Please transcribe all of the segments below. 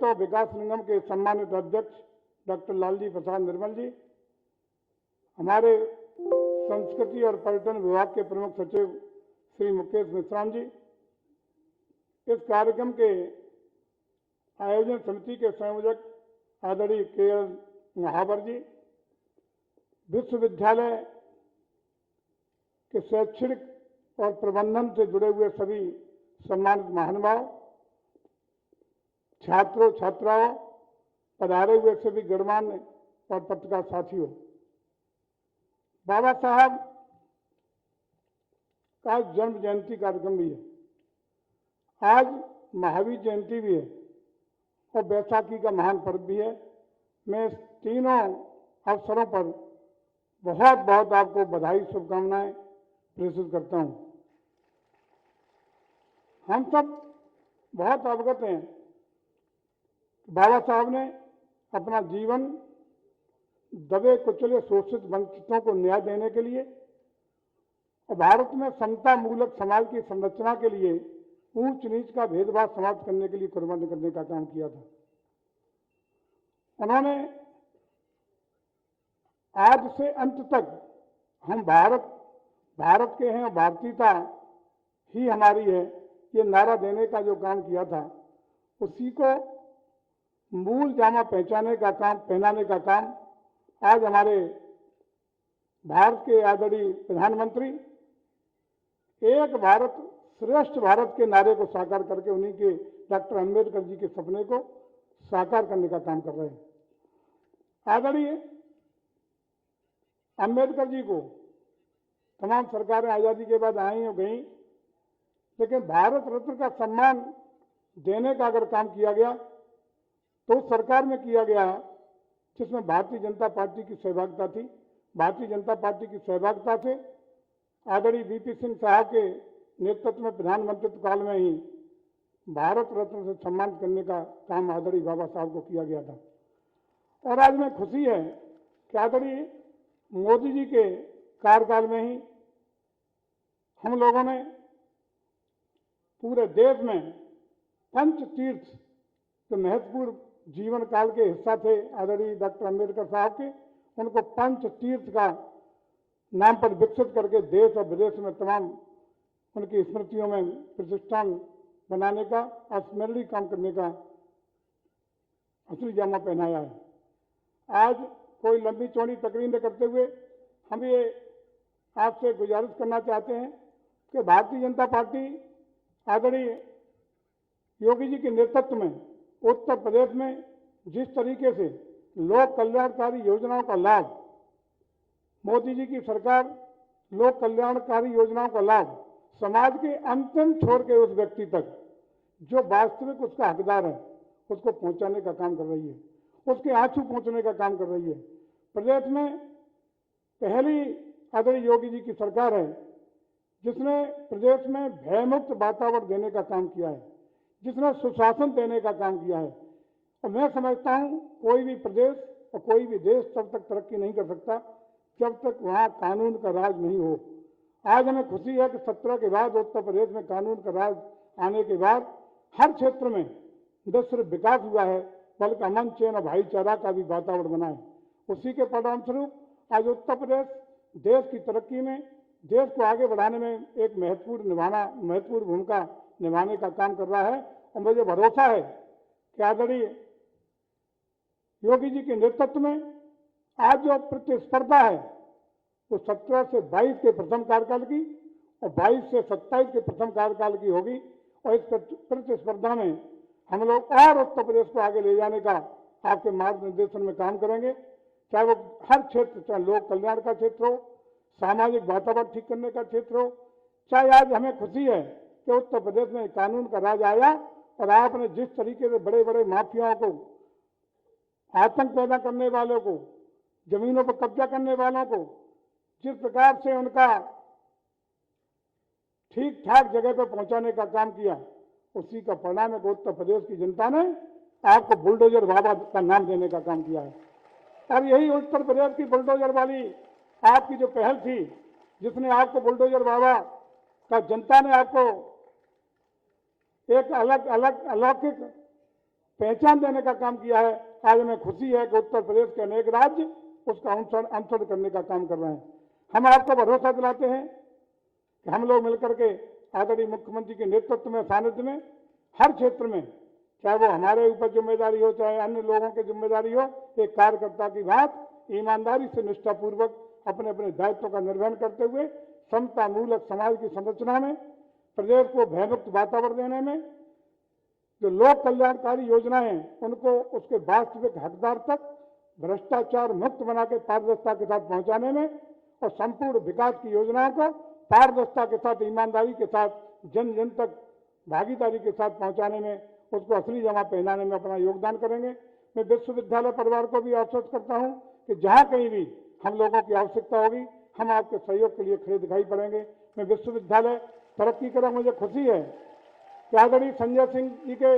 क्षेत्रों विकास निगम के सम्मानित अध्यक्ष डॉक्टर लालजी प्रसाद निर्मल जी, हमारे संस्कृति और पर्यटन विभाग के प्रमुख सचिव श्री मुकेश मिश्राम जी, इस कार्यक्रम के आयोजन समिति के संयोजक आदरणीय के.एल. महावर जी, विश्वविद्यालय के शैक्षणिक और प्रबंधन से जुड़े हुए सभी सम्मानित महानुभाव, छात्रों छात्राओं, पधारे हुए सभी गणमान्य और पत्रकार साथियों, बाबा साहब का जन्म जयंती कार्यक्रम भी है। आज महावीर जयंती भी है और बैसाखी का महान पर्व भी है। मैं इस तीनों अवसरों पर बहुत बहुत आपको बधाई शुभकामनाएं प्रेषित करता हूं। हम सब बहुत अवगत हैं, बाबा साहब ने अपना जीवन दबे कुचले शोषित वंचितों को न्याय देने के लिए और भारत में समता मूलक समाज की संरचना के लिए ऊंच नीच का भेदभाव समाप्त करने के लिए कुर्बानी करने का काम किया था। उन्होंने आज से अंत तक हम भारत के हैं और भारतीयता ही हमारी है, ये नारा देने का जो काम किया था, उसी को मूल जामा पहनाने का काम आज हमारे भारत के आदरणीय प्रधानमंत्री एक भारत श्रेष्ठ भारत के नारे को साकार करके उन्हीं के डॉक्टर अंबेडकर जी के सपने को साकार करने का काम कर रहे हैं। आदरणीय अंबेडकर जी को तमाम सरकारें आजादी के बाद आई और गई, लेकिन भारत रत्न का सम्मान देने का अगर काम किया गया तो उस सरकार में किया गया जिसमें भारतीय जनता पार्टी की सहभागिता थी। भारतीय जनता पार्टी की सहभागिता से आदरणीय वीपी सिंह साहब के नेतृत्व में प्रधानमंत्रित्व काल में ही भारत रत्न से सम्मान करने का काम आदरणीय बाबा साहब को किया गया था। और आज में खुशी है कि आदरणीय मोदी जी के कार्यकाल में ही हम लोगों ने पूरे देश में पंच तीर्थ जो महत्वपूर्ण जीवन काल के हिस्सा थे आदरणीय डॉक्टर अंबेडकर साहब के, उनको पंच तीर्थ का नाम पर विकसित करके देश और विदेश में तमाम उनकी स्मृतियों में प्रतिष्ठान बनाने का स्मरणीय काम करने का असली जामा पहनाया है। आज कोई लंबी चौड़ी तकरीर न करते हुए हम ये आपसे गुजारिश करना चाहते हैं कि भारतीय जनता पार्टी आदरणीय योगी जी के नेतृत्व में उत्तर प्रदेश में जिस तरीके से लोक कल्याणकारी योजनाओं का लाभ, मोदी जी की सरकार लोक कल्याणकारी योजनाओं का लाभ समाज के अंतिम छोर के उस व्यक्ति तक जो वास्तविक उसका हकदार है उसको पहुंचाने का काम कर रही है, उसके आंसू पहुंचने का काम कर रही है। प्रदेश में पहली आदरणीय योगी जी की सरकार है जिसने प्रदेश में भयमुक्त वातावरण देने का काम किया है, जिसने सुशासन देने का काम किया है। और मैं समझता हूं कोई भी प्रदेश और कोई भी देश तब तक तरक्की नहीं कर सकता जब तक वहां कानून का राज नहीं हो। आज हमें खुशी है कि 17 के बाद उत्तर प्रदेश में कानून का राज आने के बाद हर क्षेत्र में न सिर्फ विकास हुआ है बल्कि अमन चैन और भाईचारा का भी वातावरण बना है। उसी के परिणाम स्वरूप आज उत्तर प्रदेश देश की तरक्की में, देश को आगे बढ़ाने में एक महत्वपूर्ण भूमिका निभाने का काम कर रहा है। और मुझे भरोसा है कि आदरणीय योगी जी के नेतृत्व में आज जो प्रतिस्पर्धा है वो 17 से 22 के प्रथम कार्यकाल की और 22 से 27 के प्रथम कार्यकाल की होगी। और इस प्रतिस्पर्धा में हम लोग और उत्तर प्रदेश को आगे ले जाने का आपके मार्गदर्शन में काम करेंगे, चाहे वो हर क्षेत्र, चाहे लोक कल्याण का क्षेत्र हो, सामाजिक वातावरण ठीक करने का क्षेत्र हो, चाहे आज हमें खुशी है कि उत्तर प्रदेश में कानून का राज आया और आपने जिस तरीके से बड़े बड़े माफियाओं को, आतंक पैदा करने वालों को, जमीनों पर कब्जा करने वालों को जिस प्रकार से उनका ठीक ठाक जगह पर पहुंचाने का काम किया, उसी का परिणाम है कि उत्तर प्रदेश की जनता ने आपको बुलडोजर बाबा का नाम देने का काम किया है। और यही उत्तर प्रदेश की बुलडोजर वाली आपकी जो पहल थी, जिसने आपको बुलडोजर बाबा का जनता ने आपको एक अलौकिक पहचान देने का काम किया है। आज हमें खुशी है कि उत्तर प्रदेश के अनेक राज्य उसका अनुसरण करने का काम कर रहे हैं। हम आपको भरोसा दिलाते हैं कि हम लोग मिलकर के आदरणीय मुख्यमंत्री के नेतृत्व में, सानिध्य में, हर क्षेत्र में, चाहे वो हमारे ऊपर जिम्मेदारी हो, चाहे अन्य लोगों की जिम्मेदारी हो, एक कार्यकर्ता की बात ईमानदारी से निष्ठापूर्वक अपने अपने दायित्व का निर्वहन करते हुए समता मूलक समाज की संरचना में, प्रदेश को भयमुक्त वातावरण देने में, जो लोक कल्याणकारी योजनाएं हैं उनको उसके वास्तविक हकदार तक भ्रष्टाचार मुक्त बना के पारदर्शिता के साथ पहुंचाने में, और संपूर्ण विकास की योजनाओं को पारदर्शिता के साथ, ईमानदारी के साथ, जन जन तक भागीदारी के साथ पहुंचाने में, उसको असली जमा पहनाने में अपना योगदान करेंगे। मैं विश्वविद्यालय परिवार को भी आश्वस्त करता हूं कि जहां कहीं भी हम लोगों की आवश्यकता होगी, हम आपके सहयोग के लिए खड़े दिखाई पड़ेंगे। मैं विश्वविद्यालय तरक्की करें, मुझे खुशी है कि आदरणीय संजय सिंह जी के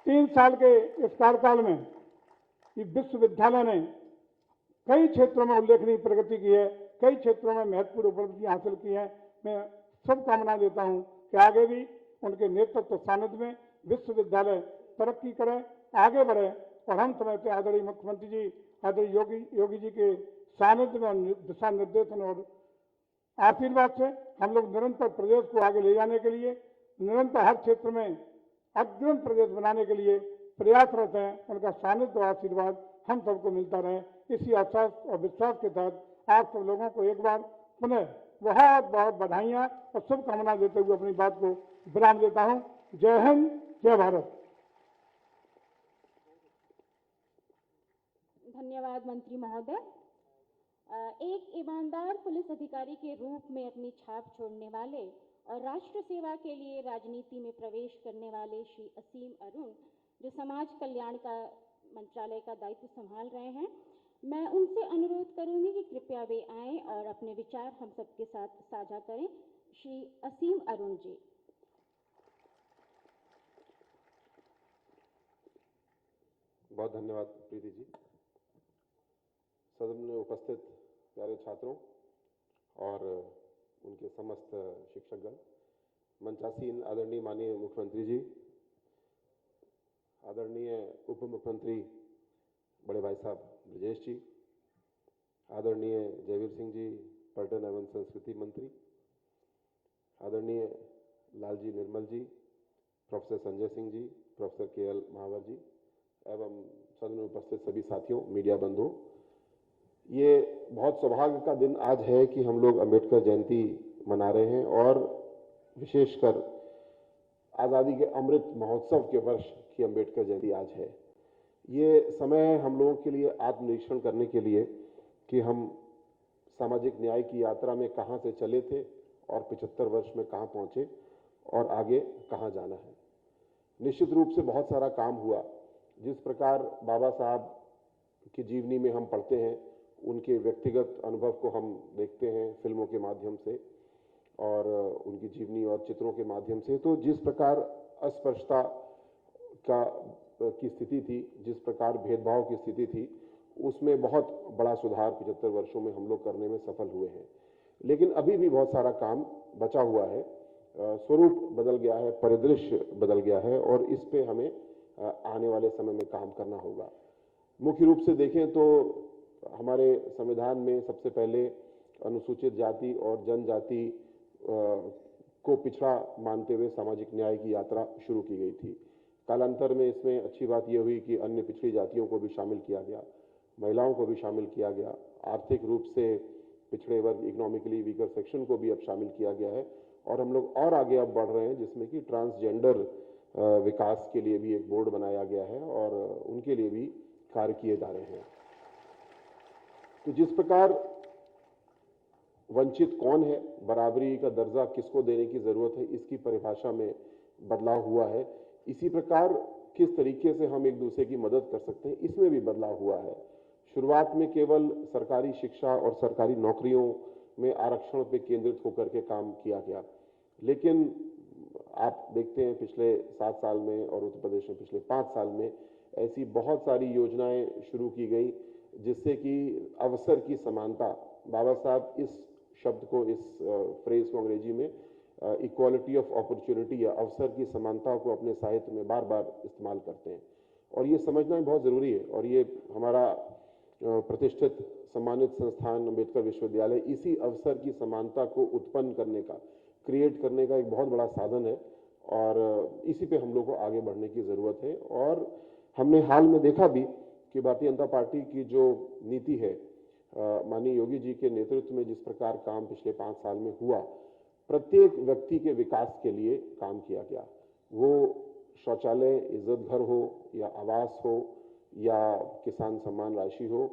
3 साल के इस कार्यकाल में ये विश्वविद्यालय ने कई क्षेत्रों में उल्लेखनीय प्रगति की है, कई क्षेत्रों में महत्वपूर्ण उपलब्धियां हासिल की हैं। मैं शुभकामना देता हूं कि आगे भी उनके नेतृत्व सानिध्य में विश्वविद्यालय तरक्की करे, आगे बढ़े, और हम समझते हैं आदरणीय मुख्यमंत्री जी, आदरणीय योगी जी के सानिध्य में, दिशा निर्देशन और आशीर्वाद से हम लोग निरंतर प्रदेश को आगे ले जाने के लिए, निरंतर हर क्षेत्र में अग्रणी प्रदेश बनाने के लिए प्रयासरत हैं। उनका सानिध्य और आशीर्वाद हम सबको मिलता रहे, इसी आशा और विश्वास के साथ आप सब लोगों को एक बार पुनः बहुत बहुत बधाइयां और शुभकामना देते हुए अपनी बात को विराम देता हूं। जय हिंद, जय भारत। धन्यवाद मंत्री महोदय। एक ईमानदार पुलिस अधिकारी के रूप में अपनी छाप छोड़ने वाले और राष्ट्र सेवा के लिए राजनीति में प्रवेश करने वाले श्री असीम अरुण, जो समाज कल्याण का मंत्रालय का दायित्व संभाल रहे हैं, मैं उनसे अनुरोध करूंगी कि कृपया वे आएं और अपने विचार हम सबके साथ साझा करें। श्री असीम अरुण जी। बहुत धन्यवाद प्रीति जी। सदन में उपस्थित प्यारे छात्रों और उनके समस्त शिक्षकगण, मंचासीन आदरणीय माननीय मुख्यमंत्री जी, आदरणीय उप मुख्यमंत्री बड़े भाई साहब ब्रजेश जी, आदरणीय जयवीर सिंह जी पर्यटन एवं संस्कृति मंत्री, आदरणीय लालजी निर्मल जी, professor Sanjay Singh ji, professor KL महावर जी एवं सदन में उपस्थित सभी साथियों, मीडिया बंधुओं, ये बहुत सौभाग्य का दिन आज है कि हम लोग अंबेडकर जयंती मना रहे हैं और विशेषकर आज़ादी के अमृत महोत्सव के वर्ष की अंबेडकर जयंती आज है। ये समय हम लोगों के लिए आत्मनिरीक्षण करने के लिए कि हम सामाजिक न्याय की यात्रा में कहाँ से चले थे और 75 वर्ष में कहाँ पहुँचे और आगे कहाँ जाना है। निश्चित रूप से बहुत सारा काम हुआ। जिस प्रकार बाबा साहब की जीवनी में हम पढ़ते हैं, उनके व्यक्तिगत अनुभव को हम देखते हैं फिल्मों के माध्यम से और उनकी जीवनी और चित्रों के माध्यम से, तो जिस प्रकार अस्पृश्यता की स्थिति थी, जिस प्रकार भेदभाव की स्थिति थी, उसमें बहुत बड़ा सुधार 75 वर्षों में हम लोग करने में सफल हुए हैं। लेकिन अभी भी बहुत सारा काम बचा हुआ है। स्वरूप बदल गया है, परिदृश्य बदल गया है और इस पे हमें आने वाले समय में काम करना होगा। मुख्य रूप से देखें तो हमारे संविधान में सबसे पहले अनुसूचित जाति और जनजाति को पिछड़ा मानते हुए सामाजिक न्याय की यात्रा शुरू की गई थी। कालांतर में इसमें अच्छी बात यह हुई कि अन्य पिछड़ी जातियों को भी शामिल किया गया, महिलाओं को भी शामिल किया गया, आर्थिक रूप से पिछड़े वर्ग, इकोनॉमिकली वीकर सेक्शन को भी अब शामिल किया गया है और हम लोग और आगे अब बढ़ रहे हैं, जिसमें कि ट्रांसजेंडर विकास के लिए भी एक बोर्ड बनाया गया है और उनके लिए भी कार्य किए जा रहे हैं। तो जिस प्रकार वंचित कौन है, बराबरी का दर्जा किसको देने की जरूरत है, इसकी परिभाषा में बदलाव हुआ है, इसी प्रकार किस तरीके से हम एक दूसरे की मदद कर सकते हैं, इसमें भी बदलाव हुआ है। शुरुआत में केवल सरकारी शिक्षा और सरकारी नौकरियों में आरक्षण पे केंद्रित होकर के काम किया गया, लेकिन आप देखते हैं पिछले 7 साल में और उत्तर प्रदेश में पिछले 5 साल में ऐसी बहुत सारी योजनाएं शुरू की गई जिससे कि अवसर की समानता, बाबा साहब इस शब्द को, इस फ्रेज को अंग्रेजी में इक्वालिटी ऑफ अपॉर्चुनिटी या अवसर की समानता को अपने साहित्य में बार बार इस्तेमाल करते हैं, और ये समझना बहुत ज़रूरी है। और ये हमारा प्रतिष्ठित सम्मानित संस्थान अम्बेडकर विश्वविद्यालय इसी अवसर की समानता को उत्पन्न करने का, क्रिएट करने का एक बहुत बड़ा साधन है, और इसी पे हम लोग को आगे बढ़ने की ज़रूरत है। और हमने हाल में देखा भी कि भारतीय जनता पार्टी की जो नीति है, माननीय योगी जी के नेतृत्व में जिस प्रकार काम पिछले 5 साल में हुआ, प्रत्येक व्यक्ति के विकास के लिए काम किया गया। वो शौचालय, इज्जत घर हो या आवास हो या किसान सम्मान राशि हो,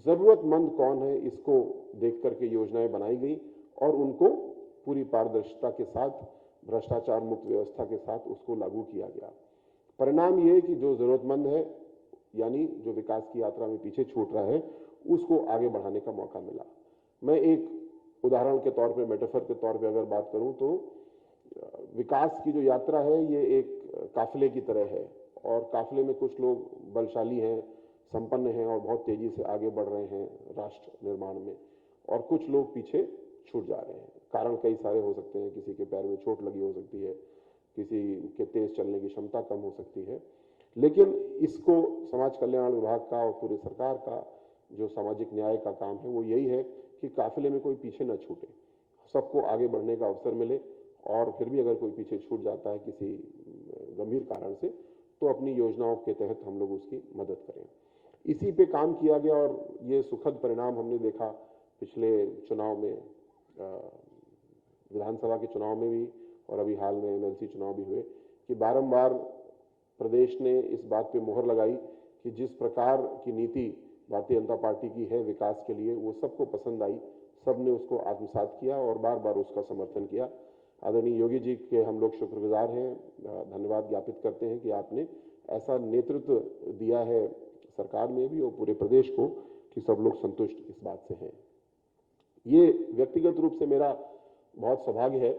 जरूरतमंद कौन है इसको देख करके योजनाएं बनाई गई और उनको पूरी पारदर्शिता के साथ, भ्रष्टाचार मुक्त व्यवस्था के साथ उसको लागू किया गया। परिणाम ये है कि जो जरूरतमंद है, यानी जो विकास की यात्रा में पीछे छूट रहा है, उसको आगे बढ़ाने का मौका मिला। मैं एक उदाहरण के तौर पे, मेटाफर के तौर पे अगर बात करूं तो विकास की जो यात्रा है ये एक काफिले की तरह है, और काफिले में कुछ लोग बलशाली हैं, संपन्न हैं और बहुत तेजी से आगे बढ़ रहे हैं राष्ट्र निर्माण में, और कुछ लोग पीछे छूट जा रहे हैं। कारण कई सारे हो सकते हैं, किसी के पैर में चोट लगी हो सकती है, किसी के तेज चलने की क्षमता कम हो सकती है, लेकिन इसको समाज कल्याण विभाग का और पूरी सरकार का जो सामाजिक न्याय का काम है वो यही है कि काफिले में कोई पीछे न छूटे, सबको आगे बढ़ने का अवसर मिले, और फिर भी अगर कोई पीछे छूट जाता है किसी गंभीर कारण से, तो अपनी योजनाओं के तहत हम लोग उसकी मदद करें। इसी पे काम किया गया, और ये सुखद परिणाम हमने देखा पिछले चुनाव में, विधानसभा के चुनाव में भी, और अभी हाल में एमएलसी चुनाव भी हुए, कि बारंबार प्रदेश ने इस बात पे मोहर लगाई कि जिस प्रकार की नीति भारतीय जनता पार्टी की है विकास के लिए, वो सबको पसंद आई, सबने उसको आत्मसात किया और बार बार उसका समर्थन किया। आदरणीय योगी जी के हम लोग शुक्रगुजार हैं, धन्यवाद ज्ञापित करते हैं कि आपने ऐसा नेतृत्व दिया है सरकार में भी और पूरे प्रदेश को, कि सब लोग संतुष्ट इस बात से हैं। ये व्यक्तिगत रूप से मेरा बहुत सौभाग्य है।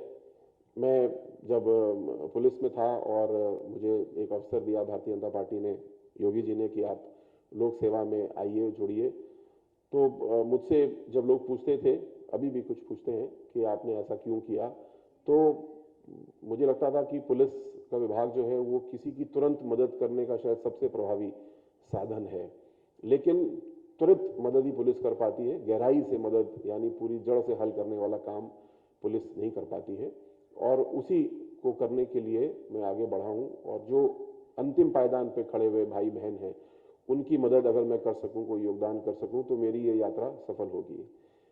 मैं जब पुलिस में था और मुझे एक अवसर दिया भारतीय जनता पार्टी ने, योगी जी ने, कि आप लोक सेवा में आइए, जुड़िए, तो मुझसे जब लोग पूछते थे, अभी भी कुछ पूछते हैं कि आपने ऐसा क्यों किया, तो मुझे लगता था कि पुलिस का विभाग जो है वो किसी की तुरंत मदद करने का शायद सबसे प्रभावी साधन है, लेकिन तुरंत मदद ही पुलिस कर पाती है, गहराई से मदद यानी पूरी जड़ से हल करने वाला काम पुलिस नहीं कर पाती है, और उसी को करने के लिए मैं आगे बढ़ा हूं। और जो अंतिम पायदान पे खड़े हुए भाई बहन हैं, उनकी मदद अगर मैं कर सकूं, कोई योगदान कर सकूं, तो मेरी ये यात्रा सफल होगी।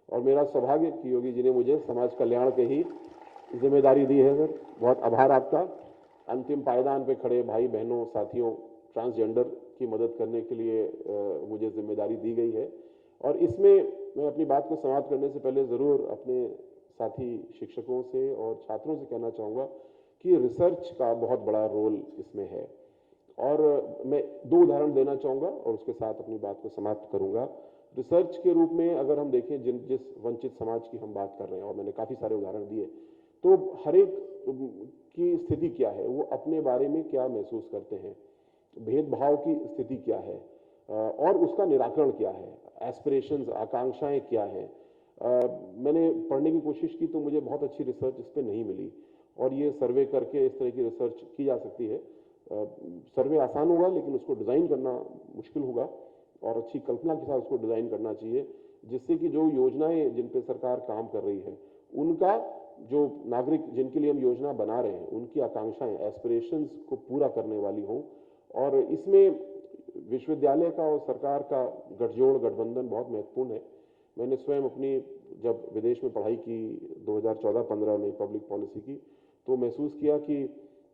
और मेरा सौभाग्य कि योगी जी ने मुझे समाज कल्याण के ही जिम्मेदारी दी है। सर, बहुत आभार आपका। अंतिम पायदान पे खड़े भाई बहनों, साथियों, ट्रांसजेंडर की मदद करने के लिए मुझे जिम्मेदारी दी गई है। और इसमें मैं अपनी बात को समाप्त करने से पहले जरूर अपने साथी शिक्षकों से और छात्रों से कहना चाहूँगा कि रिसर्च का बहुत बड़ा रोल इसमें है। और मैं 2 उदाहरण देना चाहूँगा और उसके साथ अपनी बात को समाप्त करूँगा। रिसर्च के रूप में अगर हम देखें, जिस वंचित समाज की हम बात कर रहे हैं, और मैंने काफ़ी सारे उदाहरण दिए, तो हर एक की स्थिति क्या है, वो अपने बारे में क्या महसूस करते हैं, भेदभाव की स्थिति क्या है, और उसका निराकरण क्या है, एस्पिरेशंस, आकांक्षाएं क्या हैं। मैंने पढ़ने की कोशिश की तो मुझे बहुत अच्छी रिसर्च इस पर नहीं मिली, और ये सर्वे करके इस तरह की रिसर्च की जा सकती है। सर्वे आसान होगा, लेकिन उसको डिज़ाइन करना मुश्किल होगा, और अच्छी कल्पना के साथ उसको डिज़ाइन करना चाहिए, जिससे कि जो योजनाएं जिन पे सरकार काम कर रही है, उनका जो नागरिक जिनके लिए हम योजना बना रहे हैं, उनकी आकांक्षाएं, एस्पिरेशंस को पूरा करने वाली हों। और इसमें विश्वविद्यालय का और सरकार का गठजोड़, गठबंधन बहुत महत्वपूर्ण है। मैंने स्वयं अपनी जब विदेश में पढ़ाई की 2014-15 में पब्लिक पॉलिसी की, तो महसूस किया कि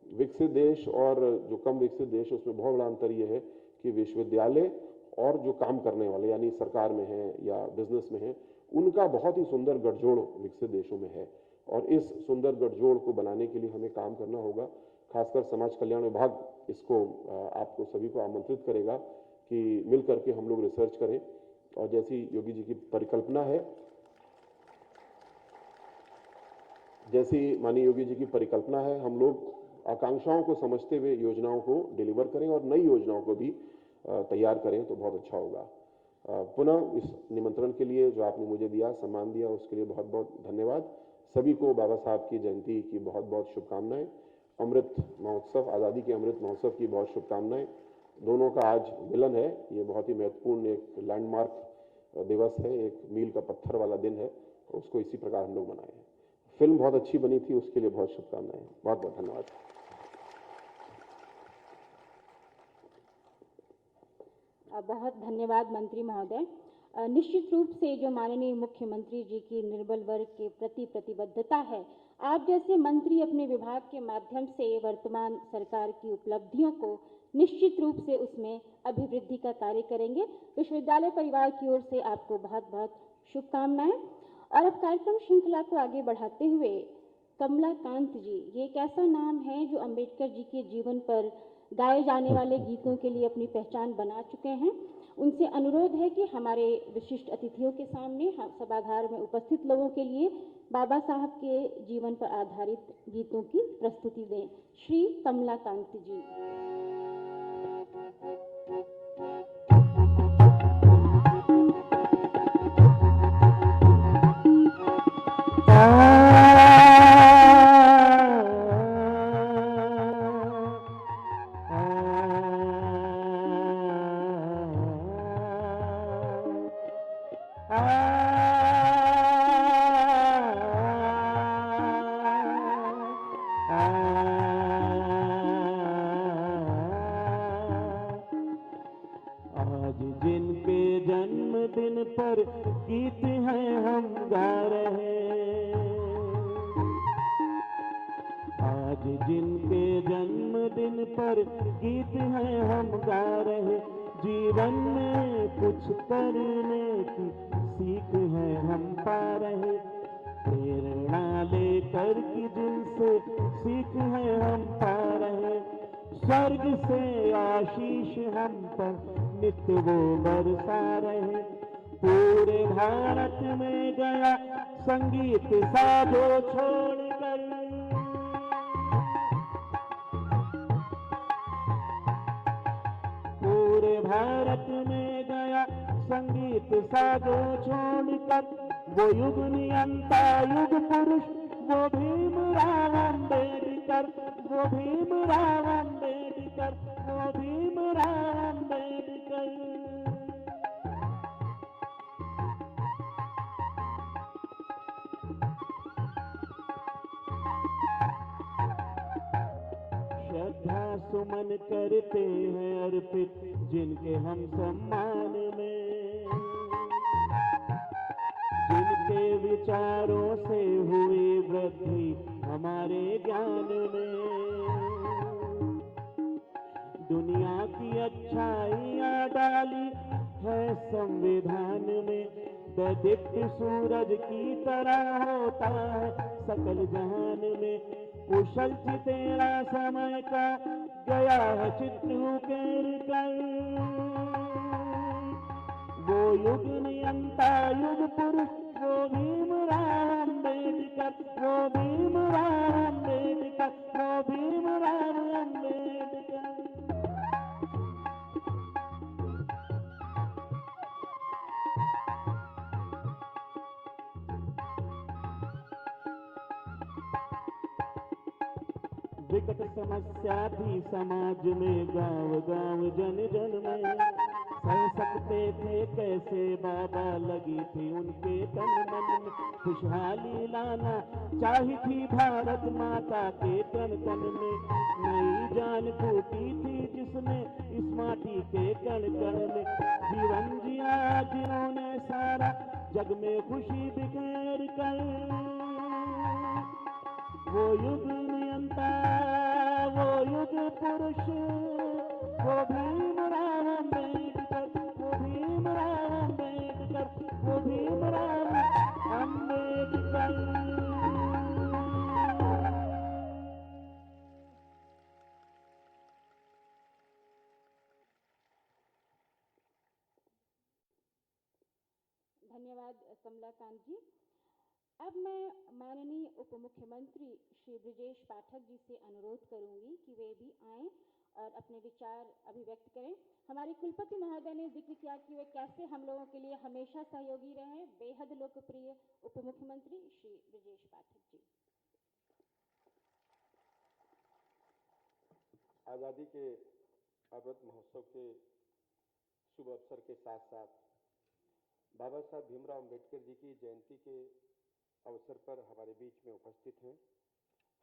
विकसित देश और जो कम विकसित देश, उसमें बहुत बड़ा अंतर यह है कि विश्वविद्यालय और जो काम करने वाले यानी सरकार में हैं या बिजनेस में हैं, उनका बहुत ही सुंदर गठजोड़ विकसित देशों में है। और इस सुंदर गठजोड़ को बनाने के लिए हमें काम करना होगा। खासकर समाज कल्याण विभाग इसको आपको सभी को आमंत्रित करेगा कि मिल करके हम लोग रिसर्च करें। और जैसी योगी जी की परिकल्पना है, जैसी माननीय योगी जी की परिकल्पना है, हम लोग आकांक्षाओं को समझते हुए योजनाओं को डिलीवर करें और नई योजनाओं को भी तैयार करें, तो बहुत अच्छा होगा। पुनः इस निमंत्रण के लिए जो आपने मुझे दिया, सम्मान दिया, उसके लिए बहुत बहुत धन्यवाद। सभी को बाबा साहब की जयंती की बहुत बहुत शुभकामनाएं। अमृत महोत्सव, आज़ादी के अमृत महोत्सव की बहुत शुभकामनाएं। दोनों का आज मिलन है, ये बहुत ही महत्वपूर्ण एक लैंडमार्क दिवस है, एक मील का पत्थर वाला दिन है, उसको इसी प्रकार हम लोग मनाए हैं। फिल्म बहुत अच्छी बनी थी, उसके लिए बहुत शुभकामनाएं। बहुत बहुत धन्यवाद। बहुत धन्यवाद मंत्री महोदय। निश्चित रूप से जो माननीय मुख्यमंत्री जी की निर्बल वर्ग के प्रति प्रतिबद्धता है, आप जैसे मंत्री अपने विभाग के माध्यम से वर्तमान सरकार की उपलब्धियों को निश्चित रूप से उसमें अभिवृद्धि का कार्य करेंगे। विश्वविद्यालय परिवार की ओर से आपको बहुत बहुत शुभकामनाएं। और अब कार्यक्रम श्रृंखला को आगे बढ़ाते हुए कमलाकांत जी, ये एक ऐसा नाम है जो अंबेडकर जी के जीवन पर गाए जाने वाले गीतों के लिए अपनी पहचान बना चुके हैं। उनसे अनुरोध है कि हमारे विशिष्ट अतिथियों के सामने हम सभागार में उपस्थित लोगों के लिए बाबा साहब के जीवन पर आधारित गीतों की प्रस्तुति दें। श्री कमलाकांत जी। आज जिनके जन्मदिन पर गीत हैं हम गा रहे, आज जिनके जन्मदिन पर गीत हैं हम गा रहे, जीवन में कुछ करने की सीख है हम पा रहे, प्रेरणा लेकर की जिनसे सीख है हम पा रहे, स्वर्ग से आशीष हम पर नित्य वो बरसा रहे। पूरे भारत में गया संगीत साजो छोड़कर, पूरे भारत में गया संगीत साजो छोड़कर, वो युग नियंता युग पुरुष वो भीमराव अम्बेडकर, वो भीमराव अम्बेडकर, वो भीमराव अम्बेडकर। श्रद्धा सुमन करते हैं अर्पित जिनके हम सम्मान में, जिनके विचारों से हुई वृद्धि हमारे ज्ञान में, दुनिया की अच्छाइयाँ डाली है संविधान में, दीप्त सूरज की तरह होता है सकल जहान में, कुशल तेरा समय का गया है चित्र उकेर कर, वो युग नियंता युग पुरुष वो भीमराव अम्बेडकर, वो भीमराव अम्बेडकर, वो भीमराव अम्बेडकर। विकट समस्या थी समाज में गांव गांव जन जन में, सह सकते थे कैसे बाबा लगी थी उनके तन मन में, खुशहाली लाना चाही थी भारत माता के तन तन में, नई जान फूटी थी जिसने इस माटी के कण कण में, जीवन जिया जिन्होंने सारा जग में खुशी बिखेर कर, वो युग नियंता वो युग पुरुष वो भीमराव अम्बेडकर, वो भीमराव अम्बेडकर, वो भीमराव अम्बेडकर। धन्यवाद कमलाकांत जी। अब मैं माननीय उप मुख्यमंत्री श्री ब्रजेश पाठक जी से अनुरोध करूंगी कि वे भी आएं और अपने विचार अभिव्यक्त करें। हमारे कुलपति महोदय ने जिक्र किया कि वे कैसे हम लोगों के लिए हमेशा सहयोगी रहे हैं। बेहद लोकप्रिय उप मुख्यमंत्री श्री ब्रजेश पाठक जी। आज़ादी के अमृत महोत्सव के शुभ अवसर के साथ साथ बाबा साहब भीमराव अम्बेडकर जी की जयंती के अवसर पर हमारे बीच में उपस्थित हैं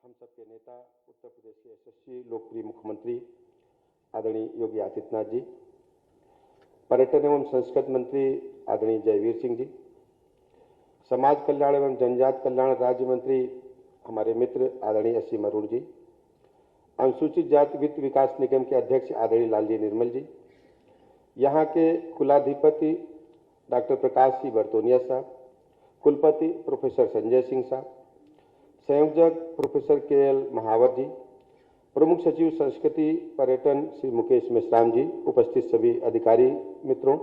हम सबके नेता, उत्तर प्रदेश के यशस्वी लोकप्रिय मुख्यमंत्री आदरणीय योगी आदित्यनाथ जी, पर्यटन एवं संस्कृति मंत्री आदरणीय जयवीर सिंह जी, समाज कल्याण एवं जनजाति कल्याण राज्य मंत्री हमारे मित्र आदरणीय असीम अरुण जी, अनुसूचित जाति वित्त विकास निगम के अध्यक्ष आदरणीय लालजी निर्मल जी, यहाँ के कुलाधिपति डॉक्टर प्रकाश सिंह बर्तोनिया साहब, कुलपति प्रोफेसर संजय सिंह साहब, संयोजक प्रोफेसर के.एल. महावर जी, प्रमुख सचिव संस्कृति पर्यटन श्री मुकेश मेश्राम जी, उपस्थित सभी अधिकारी मित्रों,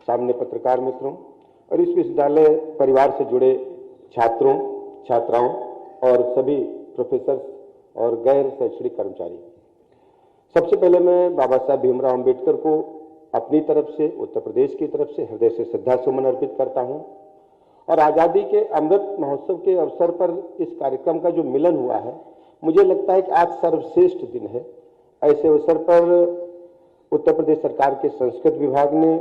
सामने पत्रकार मित्रों और इस विश्वविद्यालय परिवार से जुड़े छात्रों, छात्राओं और सभी प्रोफेसर और गैर शैक्षणिक कर्मचारी। सबसे पहले मैं बाबा साहब भीमराव अम्बेडकर को अपनी तरफ से, उत्तर प्रदेश की तरफ से हृदय से श्रद्धा सुमन अर्पित करता हूं और आज़ादी के अमृत महोत्सव के अवसर पर इस कार्यक्रम का जो मिलन हुआ है, मुझे लगता है कि आज सर्वश्रेष्ठ दिन है। ऐसे अवसर पर उत्तर प्रदेश सरकार के संस्कृत विभाग ने,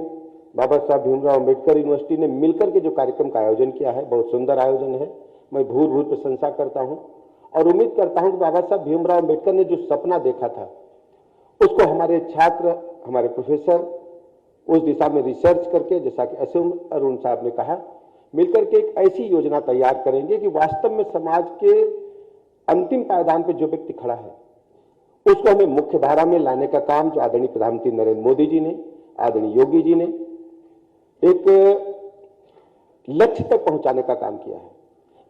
बाबा साहब भीमराव अम्बेडकर यूनिवर्सिटी ने मिलकर के जो कार्यक्रम का आयोजन किया है, बहुत सुंदर आयोजन है। मैं भूल प्रशंसा करता हूं और उम्मीद करता हूं कि बाबा साहब भीमराव अम्बेडकर ने जो सपना देखा था उसको हमारे छात्र, हमारे प्रोफेसर उस दिशा में रिसर्च करके, जैसा कि असीम अरुण साहब ने कहा, मिलकर के एक ऐसी योजना तैयार करेंगे कि वास्तव में समाज के अंतिम पायदान पर जो व्यक्ति खड़ा है उसको हमें मुख्य धारा में लाने का काम जो आदरणीय प्रधानमंत्री नरेंद्र मोदी जी ने, आदरणीय योगी जी ने एक लक्ष्य तक पहुंचाने का काम किया है।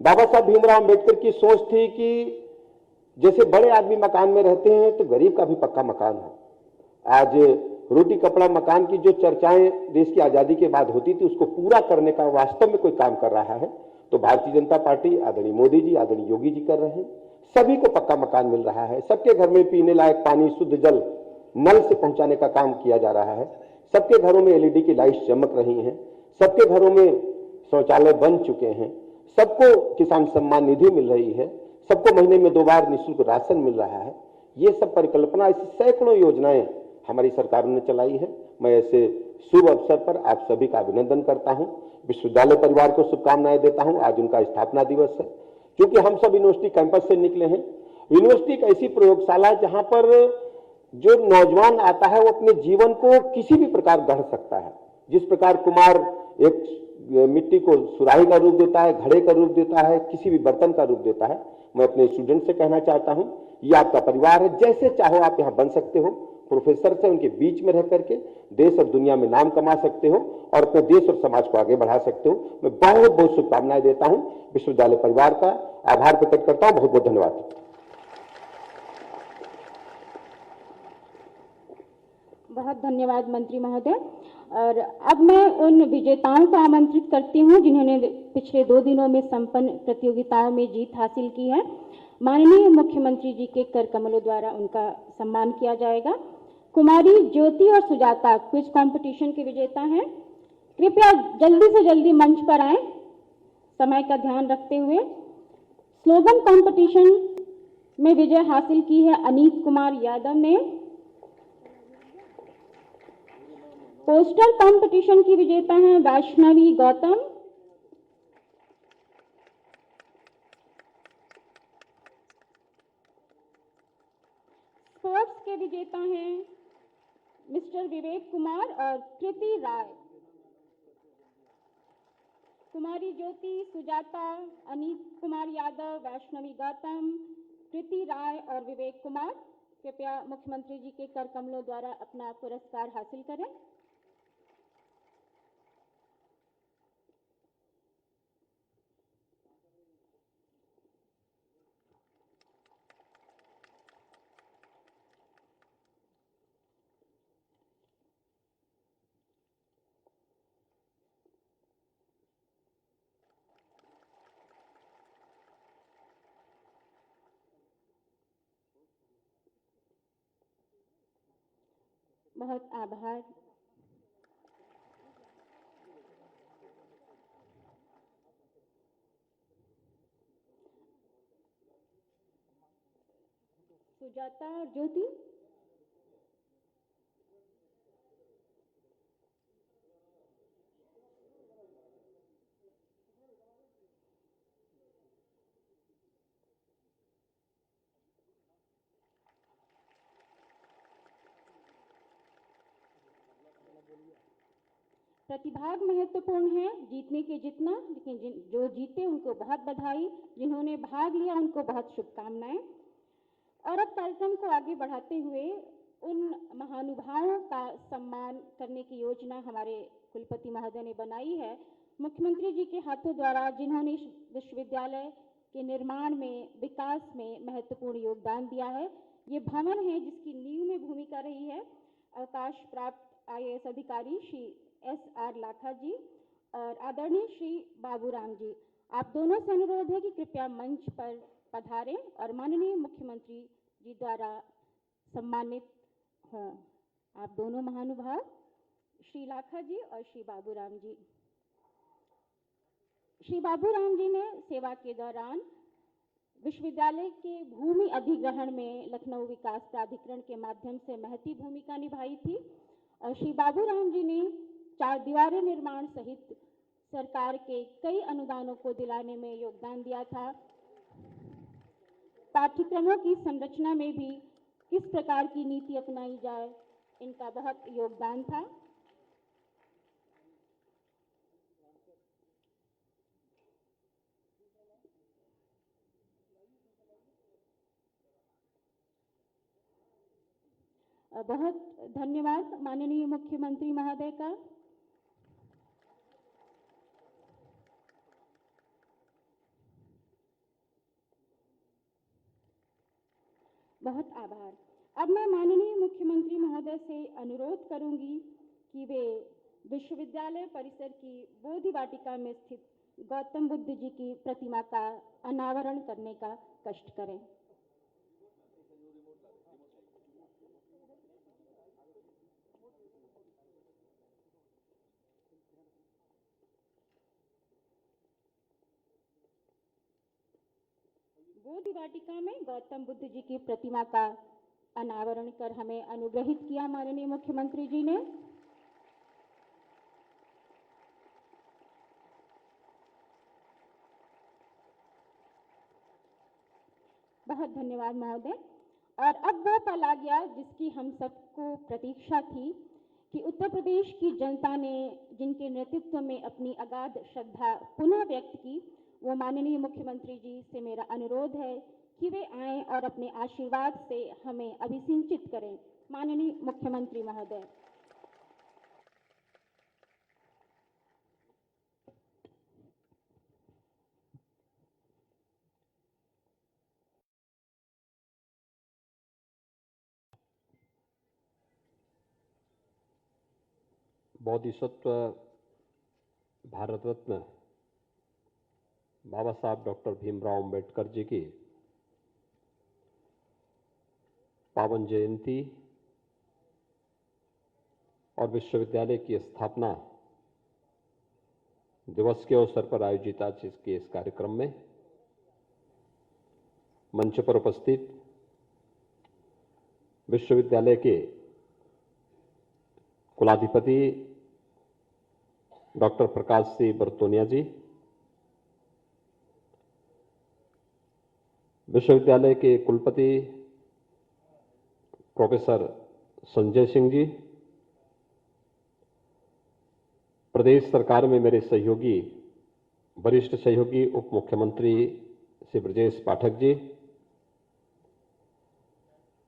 बाबा साहब भीमराव अम्बेडकर की सोच थी कि जैसे बड़े आदमी मकान में रहते हैं तो गरीब का भी पक्का मकान हो। आज रोटी कपड़ा मकान की जो चर्चाएं देश की आजादी के बाद होती थी, उसको पूरा करने का वास्तव में कोई काम कर रहा है तो भारतीय जनता पार्टी, आदरणीय मोदी जी, आदरणीय योगी जी कर रहे हैं। सभी को पक्का मकान मिल रहा है, सबके घर में पीने लायक पानी, शुद्ध जल नल से पहुंचाने का काम किया जा रहा है, सबके घरों में एलईडी की लाइट चमक रही हैं, सबके घरों में शौचालय बन चुके हैं, सबको किसान सम्मान निधि मिल रही है, सबको महीने में 2 बार निःशुल्क राशन मिल रहा है। ये सब परिकल्पना, ऐसी सैकड़ों योजनाएं हमारी सरकार ने चलाई है। मैं ऐसे शुभ अवसर पर आप सभी का अभिनंदन करता हूं, विश्वविद्यालय परिवार को शुभकामनाएं देता हूं। आज उनका स्थापना दिवस है। क्योंकि हम सब यूनिवर्सिटी कैंपस से निकले हैं। यूनिवर्सिटी एक ऐसी प्रयोगशाला जहां पर जो नौजवान आता है वो अपने जीवन को किसी भी प्रकार गढ़ सकता है। जिस प्रकार कुम्हार एक मिट्टी को सुराही का रूप देता है, घड़े का रूप देता है, किसी भी बर्तन का रूप देता है, मैं अपने स्टूडेंट से कहना चाहता हूं, ये आपका परिवार है, जैसे चाहो आप यहां बन सकते हो। प्रोफेसर से उनके बीच में रह करके देश और दुनिया में नाम कमा सकते हो और अपने देश और समाज को आगे बढ़ा सकते हो। मैं बहुत बहुत शुभकामनाएं देता हूं, विश्वविद्यालय परिवार का आभार प्रकट करता हूं। बहुत बहुत धन्यवाद। बहुत धन्यवाद मंत्री महोदय। और अब मैं उन विजेताओं को आमंत्रित करती हूं जिन्होंने पिछले 2 दिनों में संपन्न प्रतियोगिताओं में जीत हासिल की है। माननीय मुख्यमंत्री जी के कर कमलों द्वारा उनका सम्मान किया जाएगा। कुमारी ज्योति और सुजाता क्विज कंपटीशन के विजेता हैं। कृपया जल्दी से जल्दी मंच पर आएं, समय का ध्यान रखते हुए। स्लोगन कंपटीशन में विजय हासिल की है अनीत कुमार यादव ने। पोस्टर कंपटीशन की विजेता हैं वैष्णवी गौतम। स्पोर्ट्स के विजेता हैं मिस्टर विवेक कुमार और कृति राय। कुमारी ज्योति, सुजाता, अनीत कुमार यादव, वैष्णवी गौतम, कृति राय और विवेक कुमार कृपया मुख्यमंत्री जी के कर कमलों द्वारा अपना पुरस्कार हासिल करें। बहुत आभार। सुजाता और ज्योति। प्रतिभाग महत्वपूर्ण है, जीतने के जितना, लेकिन जो जीते उनको बहुत बधाई, जिन्होंने भाग लिया उनको बहुत शुभकामनाएं। और अब कार्यक्रम को आगे बढ़ाते हुए उन महानुभावों का सम्मान करने की योजना हमारे कुलपति महोदय ने बनाई है, मुख्यमंत्री जी के हाथों द्वारा, जिन्होंने इस विश्वविद्यालय के निर्माण में, विकास में महत्वपूर्ण योगदान दिया है। ये भवन है जिसकी नींव में भूमिका रही है अवकाश प्राप्त IAS अधिकारी श्री SR लाखा जी और आदरणीय श्री बाबूराम जी। आप दोनों से अनुरोध है कि कृपया मंच पर पधारें और माननीय मुख्यमंत्री जी द्वारा सम्मानित हों। आप दोनों महानुभाव श्री लाखा जी और श्री बाबूराम जी। श्री बाबूराम जी ने सेवा के दौरान विश्वविद्यालय के भूमि अधिग्रहण में लखनऊ विकास प्राधिकरण के माध्यम से महती भूमिका निभाई थी और श्री बाबूराम जी ने 4 दीवारें निर्माण सहित सरकार के कई अनुदानों को दिलाने में योगदान दिया था। पाठ्यक्रमों की संरचना में भी किस प्रकार की नीति अपनाई जाए, इनका बहुत योगदान था। बहुत धन्यवाद माननीय मुख्यमंत्री महोदय का। बहुत आभार। अब मैं माननीय मुख्यमंत्री महोदय से अनुरोध करूंगी कि वे विश्वविद्यालय परिसर की बोधि वाटिका में स्थित गौतम बुद्ध जी की प्रतिमा का अनावरण करने का कष्ट करें। बोधि वाटिका में गौतम बुद्ध जी की प्रतिमा का अनावरण कर हमें अनुग्रहित किया माननीय मुख्यमंत्री जी ने। बहुत धन्यवाद महोदय। और अब वो पल आ गया जिसकी हम सबको प्रतीक्षा थी कि उत्तर प्रदेश की जनता ने जिनके नेतृत्व में अपनी अगाध श्रद्धा पुनः व्यक्त की, वो माननीय मुख्यमंत्री जी से मेरा अनुरोध है कि वे आएं और अपने आशीर्वाद से हमें अभिसिंचित करें। माननीय मुख्यमंत्री महोदय। बोधिसत्व भारत रत्न बाबा साहब डॉक्टर भीमराव अंबेडकर जी की पावन जयंती और विश्वविद्यालय की स्थापना दिवस के अवसर पर आयोजित आज के इस कार्यक्रम में मंच पर उपस्थित विश्वविद्यालय के कुलाधिपति डॉक्टर प्रकाश सिंह बरतोनिया जी, विश्वविद्यालय के कुलपति प्रोफेसर संजय सिंह जी, प्रदेश सरकार में मेरे सहयोगी, वरिष्ठ सहयोगी उप मुख्यमंत्री श्री ब्रजेश पाठक जी,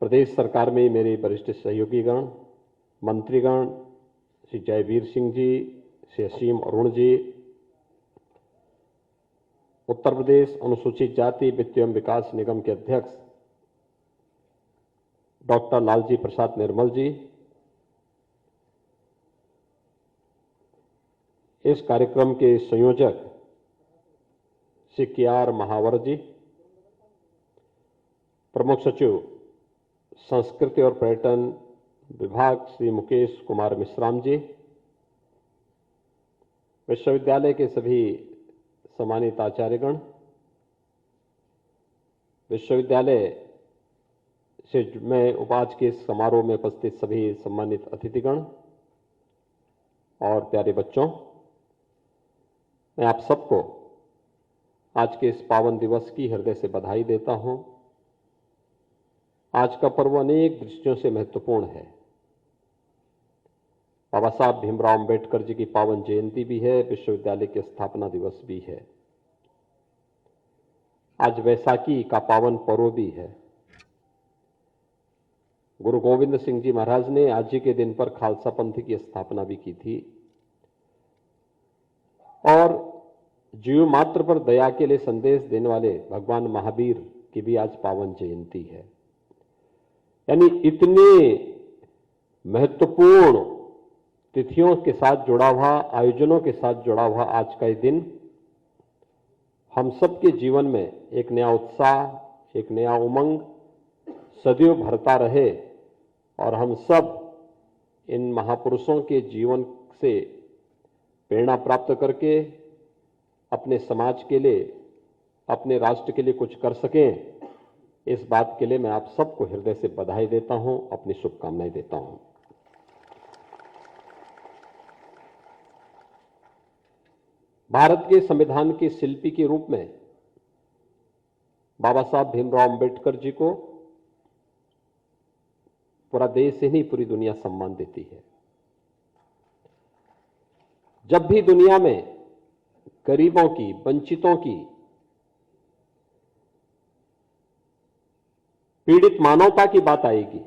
प्रदेश सरकार में मेरे वरिष्ठ सहयोगीगण, मंत्रीगण श्री जयवीर सिंह जी, श्री असीम अरुण जी, उत्तर प्रदेश अनुसूचित जाति वित्त एवं विकास निगम के अध्यक्ष डॉक्टर लालजी प्रसाद निर्मल जी, इस कार्यक्रम के संयोजक श्री KR महावर जी, प्रमुख सचिव संस्कृति और पर्यटन विभाग श्री मुकेश कुमार मिश्राम जी, विश्वविद्यालय के सभी सम्मानित आचार्यगण, विश्वविद्यालय से में उपाज के समारोह में उपस्थित सभी सम्मानित अतिथिगण और प्यारे बच्चों, मैं आप सबको आज के इस पावन दिवस की हृदय से बधाई देता हूं। आज का पर्व अनेक दृष्टियों से महत्वपूर्ण है। बाबा साहब भीमराव अंबेडकर जी की पावन जयंती भी है, विश्वविद्यालय के स्थापना दिवस भी है। आज वैसाखी का पावन पर्व भी है। गुरु गोविंद सिंह जी महाराज ने आज ही के दिन पर खालसा पंथ की स्थापना भी की थी और जीव मात्र पर दया के लिए संदेश देने वाले भगवान महावीर की भी आज पावन जयंती है। यानी इतने महत्वपूर्ण तिथियों के साथ जुड़ा हुआ, आयोजनों के साथ जुड़ा हुआ आज का ये दिन हम सबके जीवन में एक नया उत्साह, एक नया उमंग सदैव भरता रहे और हम सब इन महापुरुषों के जीवन से प्रेरणा प्राप्त करके अपने समाज के लिए, अपने राष्ट्र के लिए कुछ कर सकें, इस बात के लिए मैं आप सबको हृदय से बधाई देता हूं, अपनी शुभकामनाएं देता हूं। भारत के संविधान के शिल्पी के रूप में बाबा साहब भीमराव अंबेडकर जी को पूरा देश ही नहीं, पूरी दुनिया सम्मान देती है। जब भी दुनिया में गरीबों की, वंचितों की, पीड़ित मानवता की बात आएगी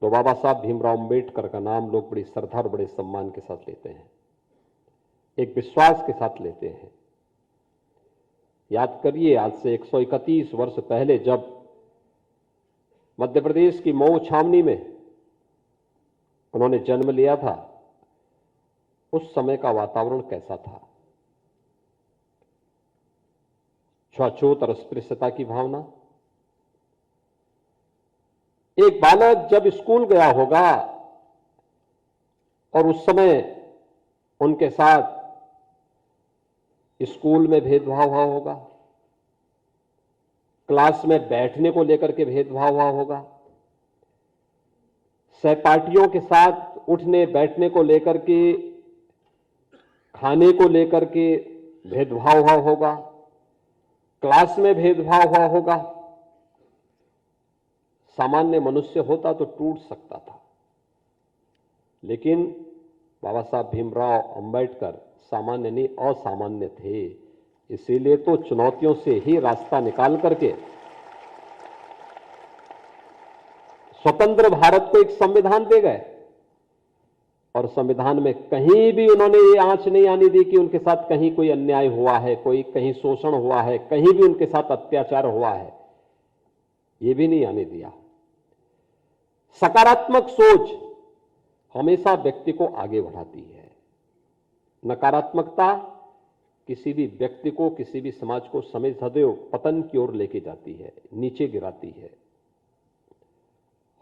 तो बाबा साहब भीमराव अंबेडकर का नाम लोग बड़ी श्रद्धा और बड़े सम्मान के साथ लेते हैं, एक विश्वास के साथ लेते हैं। याद करिए, आज से 131 वर्ष पहले जब मध्य प्रदेश की मऊ छावनी में उन्होंने जन्म लिया था, उस समय का वातावरण कैसा था? छुआछूत और अस्पृश्यता की भावना। एक बालक जब स्कूल गया होगा और उस समय उनके साथ स्कूल में भेदभाव हुआ होगा, क्लास में बैठने को लेकर के भेदभाव हुआ होगा, सहपाठियों के साथ उठने बैठने को लेकर के, खाने को लेकर के भेदभाव हुआ होगा, क्लास में भेदभाव हुआ होगा। सामान्य मनुष्य होता तो टूट सकता था, लेकिन बाबा साहब भीमराव अंबेडकर सामान्य नहीं, असामान्य थे। इसीलिए तो चुनौतियों से ही रास्ता निकाल करके स्वतंत्र भारत को एक संविधान दे गए और संविधान में कहीं भी उन्होंने ये आंच नहीं आने दी कि उनके साथ कहीं कोई अन्याय हुआ है, कोई कहीं शोषण हुआ है, कहीं भी उनके साथ अत्याचार हुआ है, ये भी नहीं आने दिया। सकारात्मक सोच हमेशा व्यक्ति को आगे बढ़ाती है। नकारात्मकता किसी भी व्यक्ति को, किसी भी समाज को सदैव पतन की ओर लेके जाती है, नीचे गिराती है।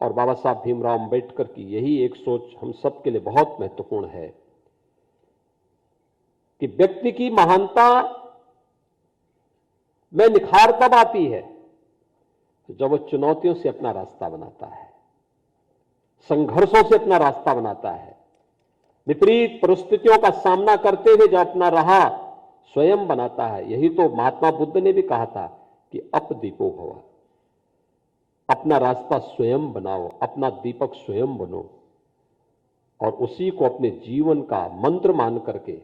और बाबा साहब भीमराव अंबेडकर की यही एक सोच हम सब के लिए बहुत महत्वपूर्ण है कि व्यक्ति की महानता में निखार तब आती है जब वो चुनौतियों से अपना रास्ता बनाता है, संघर्षों से अपना रास्ता बनाता है, विपरीत परिस्थितियों का सामना करते हुए जो अपना राह स्वयं बनाता है। यही तो महात्मा बुद्ध ने भी कहा था कि अपदीपो भव, अपना रास्ता स्वयं बनाओ, अपना दीपक स्वयं बनो और उसी को अपने जीवन का मंत्र मान करके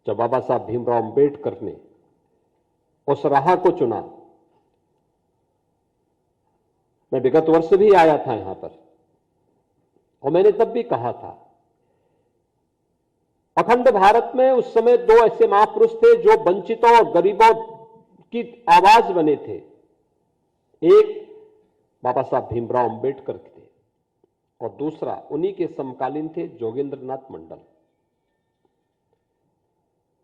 जब बाबा साहब भीमराव अंबेडकर ने उस राह को चुना। मैं विगत वर्ष भी आया था यहां पर और मैंने तब भी कहा था, अखंड भारत में उस समय दो ऐसे महापुरुष थे जो वंचितों और गरीबों की आवाज बने थे। एक बाबा साहब भीमराव अंबेडकर थे और दूसरा उन्हीं के समकालीन थे जोगेंद्रनाथ मंडल।